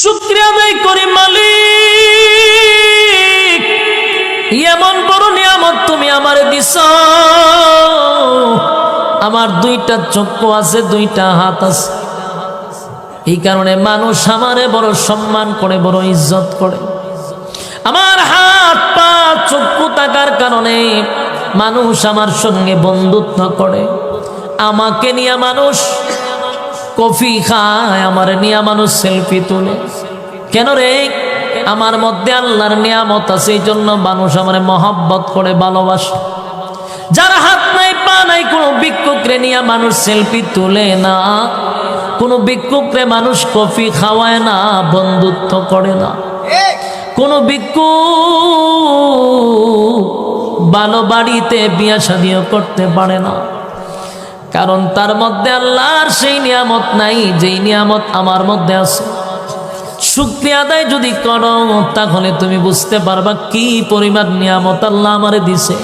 শুকরিয়া আদায় করি মালিক, এমন বড় নিয়ামত তুমি আমারে দিছ। আমার দুইটা চক্ষু আছে, দুইটা হাত আছে, এই কারণে মানুষ আমারে বড় সম্মান করে, বড় ইজ্জত করে। আমার হাত পা চক্ষু থাকার কারণে মানুষ আমার সঙ্গে বন্ধুত্ব করে। আমাকে নিয়ে মানুষ কফি খায়, আমার নিয়ে মানুষ সেলফি তোলে। কেন রে? আমার মধ্যে আল্লাহর নিয়ামত আছে, এই জন্য মানুষ আমার মহব্বত করে, ভালোবাসে। যার হাত নাই পা নাই, কোনো ভিক্ষুকরে নিয়ে মানুষ সেলফি তোলে না, কোনো ভিক্ষুকরে মানুষ কফি খাওয়ায় না, বন্ধুত্ব করে না। কোনো ভিক্ষুক ভালো বাড়িতে বিয়া শাদিও করতে পারে না, কারণ তার মধ্যে আল্লাহর সেই নিয়ামত নাই যেই নিয়ামত আমার মধ্যে আছে। শুকরিয়া আদায় যদি করো, তাহলে তুমি বুঝতে পারবা কি পরিমাণ নিয়ামত আল্লাহ আমারে দিছে।